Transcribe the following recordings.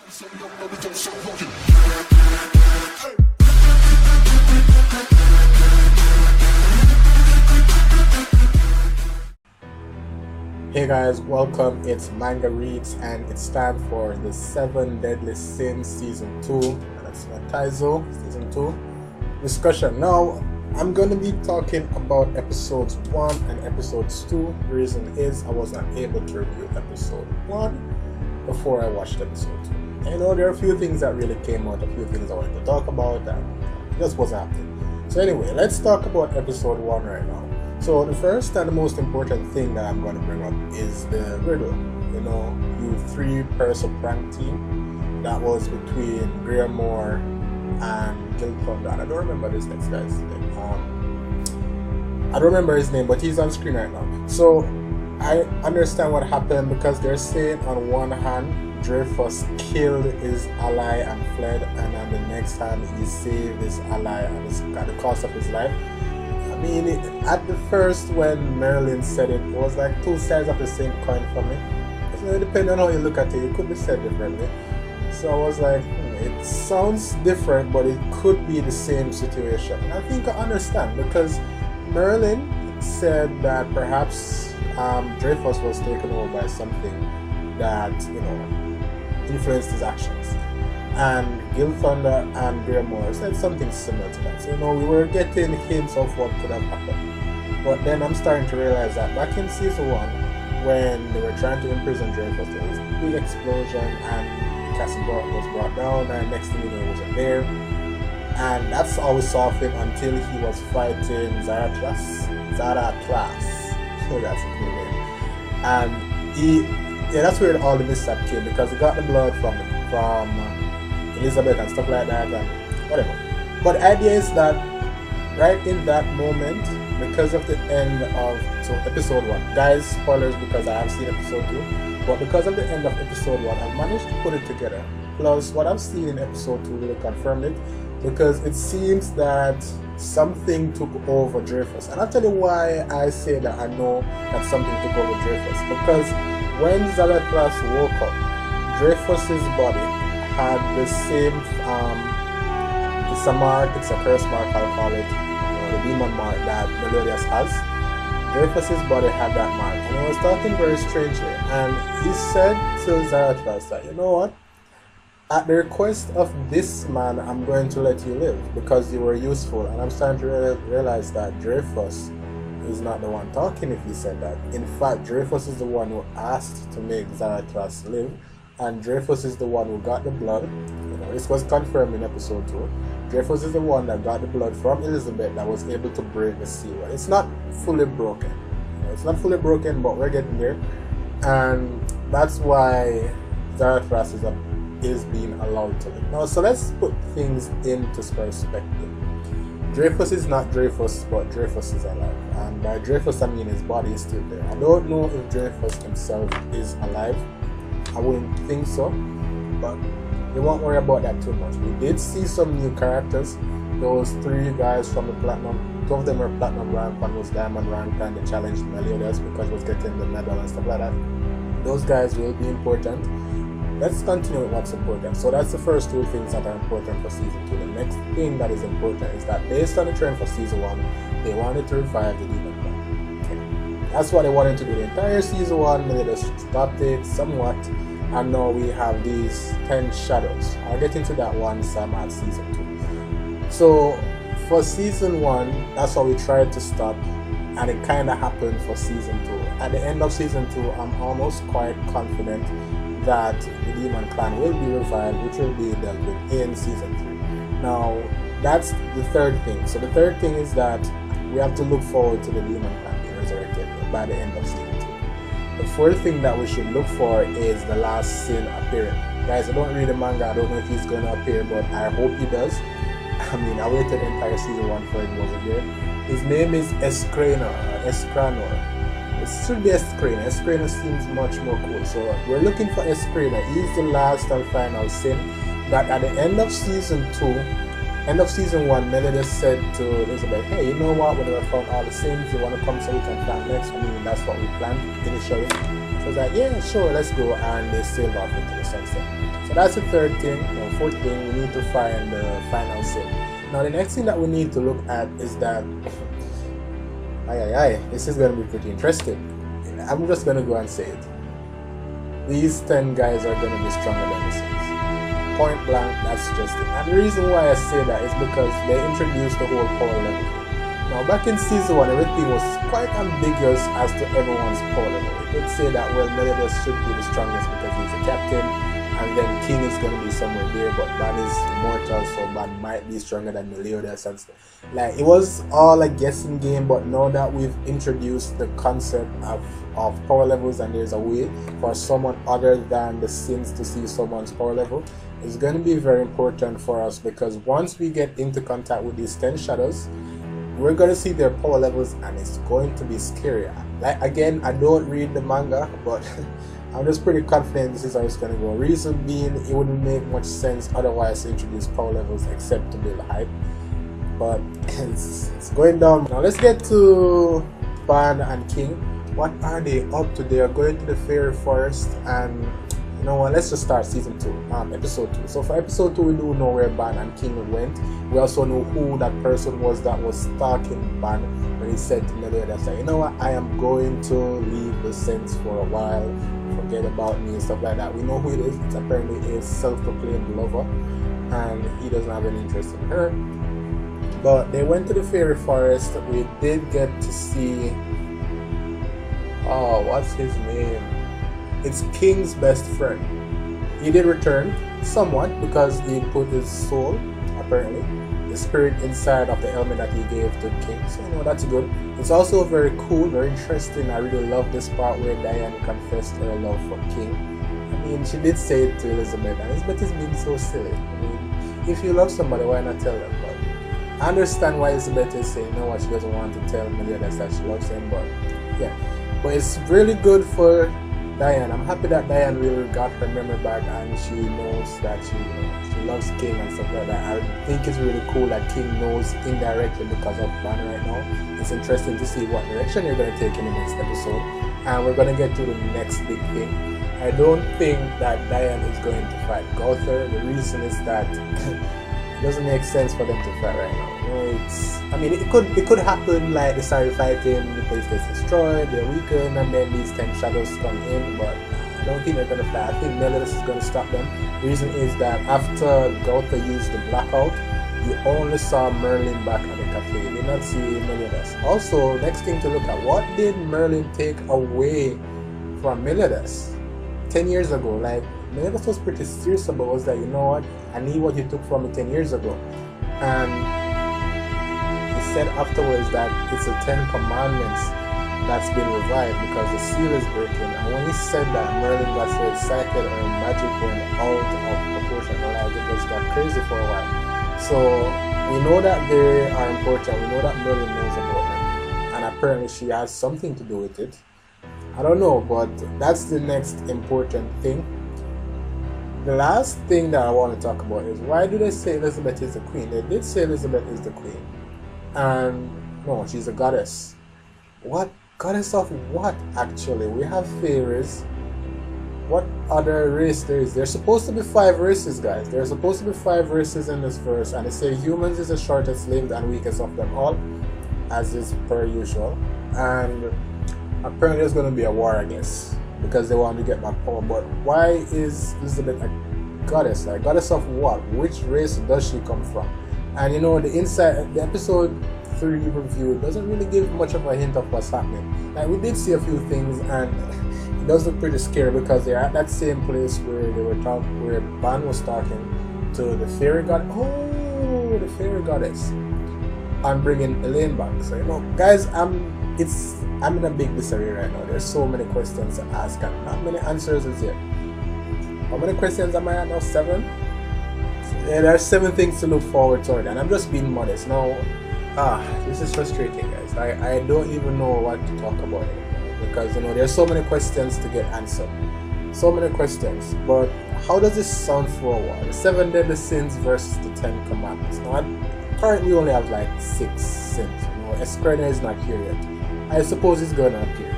Hey guys, welcome. It's Manga Reads and it's time for the 7 Deadly Sins Season 2. And that's Taizai Season 2 discussion. Now, I'm going to be talking about Episodes 1 and Episodes 2. The reason is I was not able to review Episode 1 before I watched Episode 2. And there are a few things that really came out, a few things I wanted to talk about that just wasn't happening. So anyway, let's talk about Episode 1 right now. So the first and the most important thing that I'm going to bring up is the riddle. You know, you 3-person prank team that was between Greermore and Guild Thunder. And I don't remember this next guy's name. I don't remember his name, but he's on screen right now. So I understand what happened because they're saying on one hand Dreyfus killed his ally and fled, and on the next hand he saved his ally at the cost of his life. I mean, at the first when Merlin said it, it was like two sides of the same coin for me. So depending on how you look at it, it could be said differently. So I was like, it sounds different, but it could be the same situation. And I think I understand because Merlin said that perhaps Dreyfus was taken over by something that, you know, influenced his actions. And Guild Thunder and Greermore said something similar to that. So, you know, we were getting hints of what could have happened. But then I'm starting to realize that back in Season 1, when they were trying to imprison Dreyfus, there was a big explosion and the castle was brought down, and next thing you know, he wasn't there. And that's how we saw him until he was fighting Zaratras. So that's a cool name. And that's where all the mishap came, because he got the blood from Elizabeth and stuff like that and whatever. But the idea is that right in that moment, because of the end of Episode 1, guys, spoilers because I have seen Episode 2, but because of the end of Episode 1, I've managed to put it together. Plus, what I've seen in Episode 2 really confirmed it, because it seems that something took over Dreyfus. And I'll tell you why I say that I know that something took over Dreyfus. Because when Zaratras woke up, Dreyfus's body had the same, it's a mark, it's a curse mark, I'll call it, the demon mark that Melodious has. Dreyfus's body had that mark, and he was talking very strangely, and he said to Zaratras that, you know what, at the request of this man, I'm going to let you live, because you were useful. And I'm starting to realize that Dreyfus is not the one talking if he said that. In fact, Dreyfus is the one who asked to make Zaratras live, and Dreyfus is the one who got the blood. You know, this was confirmed in Episode 2. Dreyfus is the one that got the blood from Elizabeth that was able to break the seal. It's not fully broken. You know, it's not fully broken, but we're getting there. And that's why Zaratras is being allowed to live. Now, so let's put things into perspective. Dreyfus is not Dreyfus, but Dreyfus is alive. And by Dreyfus, I mean his body is still there. I don't know if Dreyfus himself is alive. I wouldn't think so, but we won't worry about that too much. We did see some new characters. Those 3 guys from the Platinum, 2 of them were Platinum rank, 1 was Diamond rank, and they challenged Meliodas because he was getting the medal and stuff like that. Those guys will be important. Let's continue with what's important. So that's the first 2 things that are important for Season 2. The next thing that is important is that based on the trend for Season 1, they wanted to revive the Demon Clan. Okay. That's what they wanted to do the entire Season 1, they just stopped it somewhat, and now we have these 10 shadows. I'll get into that once I'm at Season 2. So for Season 1, that's what we tried to stop, and it kind of happened for Season 2. At the end of Season 2, I'm almost quite confident that the Demon Clan will be revived, which will be dealt with in Season 3. Now, that's the third thing. So the third thing is that we have to look forward to the Demon Clan being resurrected by the end of Season 2. The fourth thing that we should look for is the last sin appearing. Guys, I don't read the manga, I don't know if he's going to appear, but I hope he does. I mean, I waited the entire Season 1 for him, wasn't there. His name is Escranor. It should be Escranor. Escranor seems much more cool. So we're looking for Escranor. He's the last and final sin that at the end of Season 1, Melody said to Elizabeth, hey, you know what, when we found all the sins, you want to come so we can plan next? I mean, that's what we planned initially. So I was like, yeah, sure, let's go. And they sailed off into the sunset. So that's the third thing. Fourth thing, we need to find the final sin. Now the next thing that we need to look at is that this is going to be pretty interesting. I'm just going to go and say it. These 10 guys are going to be stronger than the Sins. Point blank, that's just it. And the reason why I say that is because they introduced the whole power level. Now back in season 1, everything was quite ambiguous as to everyone's power level. They did say that, well, Meliodas should be the strongest because he's the captain, and then King is going to be somewhere there, but Ban is immortal, so Ban might be stronger than Meliodas and stuff. Like, it was all a guessing game, but now that we've introduced the concept of power levels and there's a way for someone other than the Sins to see someone's power level, it's going to be very important for us, because once we get into contact with these 10 shadows, we're going to see their power levels and it's going to be scary. Like, again, I don't read the manga, but I'm just pretty confident this is how it's going to go. Reason being, it wouldn't make much sense otherwise to introduce power levels except to build hype. But it's going down. Now let's get to Ban and King. What are they up to? They are going to the fairy forest, and you know what, let's just start season 2, episode 2. So for episode 2, we do know where Ban and King went. We also know who that person was that was stalking Ban when he said to Meliodas that, you know what, I am going to leave the Sins for a while, forget about me and stuff like that. We know who it is. It's apparently a self-proclaimed lover, and he doesn't have any interest in her. But they went to the fairy forest. We did get to see, oh, what's his name? It's King's best friend. He did return somewhat because he put his soul, apparently, the spirit inside of the element that he gave to King. So, you know, that's good. It's also very cool, very interesting. I really love this part where Diane confessed her love for King. I mean, she did say it to Elizabeth, and Elizabeth is being so silly. I mean, if you love somebody, why not tell them? But I understand why Elizabeth is saying, you know what, she doesn't want to tell Meliodas that she loves him, but yeah. But it's really good for Diane. I'm happy that Diane really got her memory back and she knows that she loves King and stuff like that. I think it's really cool that King knows indirectly because of Ban right now. It's interesting to see what direction you're going to take in the next episode, and we're going to get to the next big thing. I don't think that Diane is going to fight Gauther. The reason is that it doesn't make sense for them to fight right now. You know, I mean, it could happen, like they started fighting, the place gets destroyed, they're weakened, and then these 10 shadows come in, but I don't think they're going to fight. I think Meliodas is going to stop them. The reason is that after Gauther used the blackout, you only saw Merlin back at the cafe. You did not see Meliodas. Also, next thing to look at, what did Merlin take away from Meliodas 10 years ago? Like, Meliodas was pretty serious about was that, you know what, I need what he took from me 10 years ago. And he said afterwards that it's the 10 commandments that's been revived because the seal is breaking. And when he said that, Merlin got so excited and magic went out of proportion. Like, it just got crazy for a while. So we know that they are important. We know that Merlin knows about them, and apparently she has something to do with it. I don't know, but that's the next important thing. The last thing that I want to talk about is, why do they say Elizabeth is the queen? They did say Elizabeth is the queen, and no, she's a goddess. What? Goddess of what, actually? We have fairies. What other race there is? There's supposed to be 5 races, guys. There's supposed to be 5 races in this verse, and they say humans is the shortest lived and weakest of them all, as is per usual. And apparently there's going to be a war, I guess, because they want to get back power. But why is Elizabeth a goddess? Like, goddess of what? Which race does she come from? And you know, the episode 3 review doesn't really give much of a hint of what's happening. Like, we did see a few things, and it does look pretty scary because they're at that same place where they were talking, where Ban was talking to the fairy god. Oh, the fairy goddess, and bringing Elaine back. So, you know, guys, I'm in a big disarray right now. There's so many questions to ask and not many answers is yet. How many questions am I at now? 7? Yeah, there are 7 things to look forward to, and I'm just being modest now. This is frustrating, guys. I don't even know what to talk about anymore because, you know, there's so many questions to get answered. So many questions. But how does this sound for a while? The 7 deadly sins versus the 10 commandments. Now, currently we only have like 6 sins. You know, Escrina is not here yet. I suppose it's going to appear.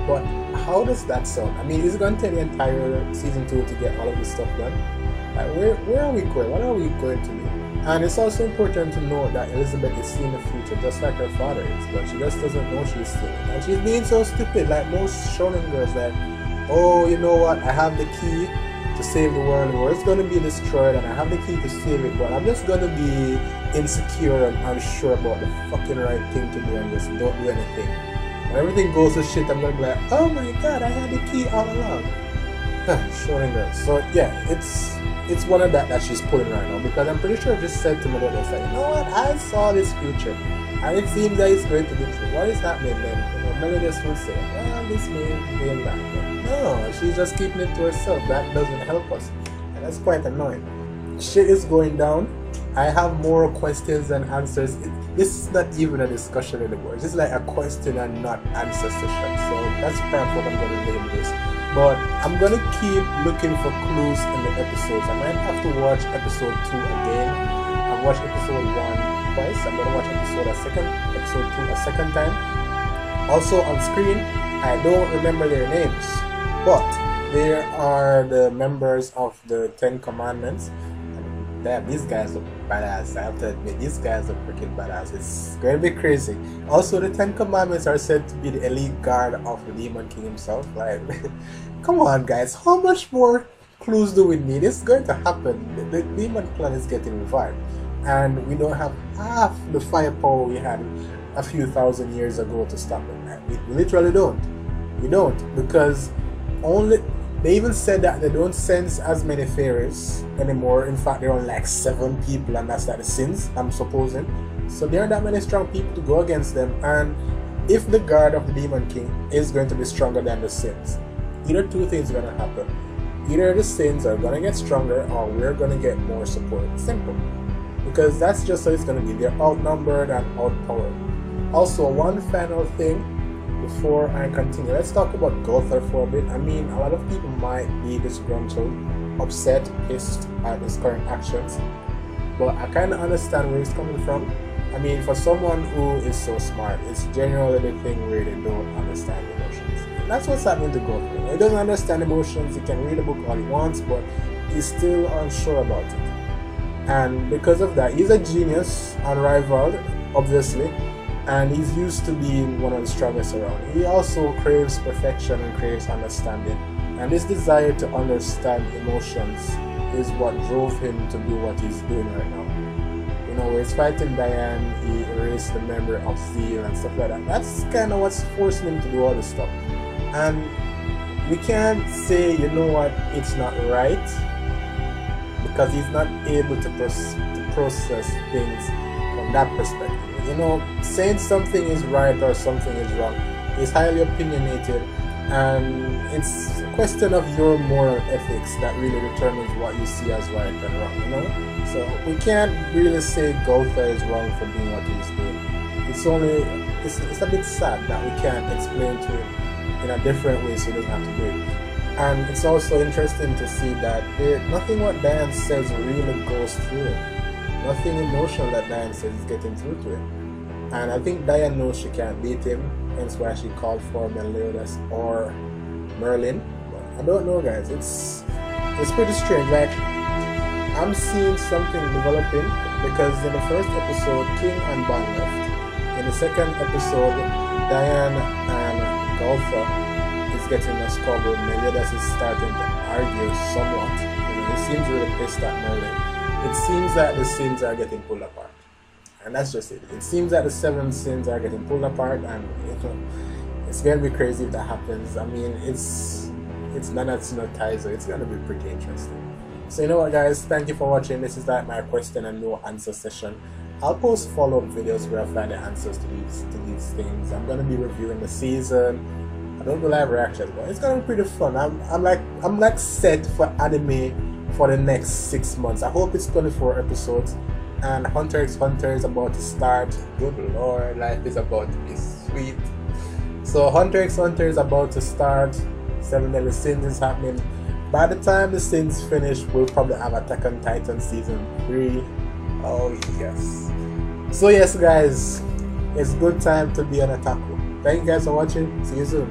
But how does that sound? I mean, is it going to take the entire season 2 to get all of this stuff done? Like, where are we going? What are we going to do? And it's also important to note that Elizabeth is seeing the future just like her father is, but she just doesn't know she's seeing it. And she's being so stupid, like most shonen girls, like, oh, you know what, I have the key to save the world, or it's gonna be destroyed, and I have the key to save it, but I'm just gonna be insecure and unsure about the fucking right thing to do and just don't do anything. When everything goes to shit, I'm gonna be like, oh my god, I had the key all along. Shonen girls. So yeah, it's one of that she's pulling right now, because I'm pretty sure just said to me that it's like, you know what, I saw this future and it seems that it's going to be true. What is happening then? You know, Melodious will say, well, this may be that. But no, she's just keeping it to herself. That doesn't help us. And that's quite annoying. Shit is going down. I have more questions than answers. This is not even a discussion anymore. It's just like a question and not answer session. So that's perhaps what I'm going to name this. But I'm going to keep looking for clues in the episodes. I might have to watch episode 2 again. I've watched episode 1 twice. I'm going to watch episode 2 a second time. Also on screen, I don't remember their names, but they are the members of the 10 Commandments. And damn, these guys are badass. I have to admit, these guys are freaking badass. It's going to be crazy. Also, the 10 Commandments are said to be the elite guard of the Demon King himself. Like, come on, guys. How much more clues do we need? It's going to happen. The Demon Clan is getting revived, and we don't have half the firepower we had a few thousand years ago to stop them. We literally don't. We don't, because they even said that they don't sense as many fairies anymore. In fact, there are only like 7 people, and that's like the sins, I'm supposing. So there are that many strong people to go against them, and if the guard of the Demon King is going to be stronger than the sins, either two things are going to happen. Either the sins are going to get stronger, or we're going to get more support. Simple. Because that's just how it's going to be. They're outnumbered and outpowered. Also, one final thing before I continue, let's talk about Gotha for a bit. I mean, a lot of people might be disgruntled, upset, pissed at his current actions, but I kind of understand where he's coming from. I mean, for someone who is so smart, it's generally the thing where they don't understand emotions. And that's what's happening to Gotha. He doesn't understand emotions. He can read a book all he wants, but he's still unsure about it. And because of that, he's a genius, unrivaled, obviously, and he's used to being one of the strongest around. He also craves perfection and craves understanding, and this desire to understand emotions is what drove him to do what he's doing right now. You know, when he's fighting Diane, he erased the memory of Zeal and stuff like that. That's kind of what's forcing him to do all this stuff. And we can't say, you know what, it's not right, because he's not able to process things from that perspective. You know, saying something is right or something is wrong is highly opinionated, and it's a question of your moral ethics that really determines what you see as right and wrong, you know? So we can't really say Gotha is wrong for doing what he's doing. It's a bit sad that we can't explain to him in a different way so he doesn't have to do it. And it's also interesting to see that nothing what Diane says really goes through him. Nothing emotional that Diane says is getting through to him. And I think Diane knows she can't beat him, hence why she called for Meliodas or Merlin. But I don't know, guys. It's pretty strange. Like, I'm seeing something developing, because in the first episode, King and Ban left. In the second episode, Diane and Gotha is getting a squabble. Meliodas is starting to argue somewhat. You know, he seems really pissed at Merlin. It seems that the sins are getting pulled apart, and that's just it. It seems that the 7 sins are getting pulled apart, and it's gonna be crazy if that happens. I mean, it's Nanatsu no Taizai. It's gonna be pretty interesting. So you know what, guys? Thank you for watching. This is like my question and no answer session. I'll post follow-up videos where I find the answers to these things. I'm gonna be reviewing the season. I don't do live reactions, but it's gonna be pretty fun. I'm like set for anime for the next 6 months. I hope it's 24 episodes, and Hunter x Hunter is about to start. Good lord, life is about to be sweet. So Hunter x Hunter is about to start. 7 Deadly Sins is happening. By the time the Sins finish, we'll probably have Attack on Titan season 3. Oh yes. So yes, guys, it's good time to be an otaku. Thank you guys for watching. See you soon.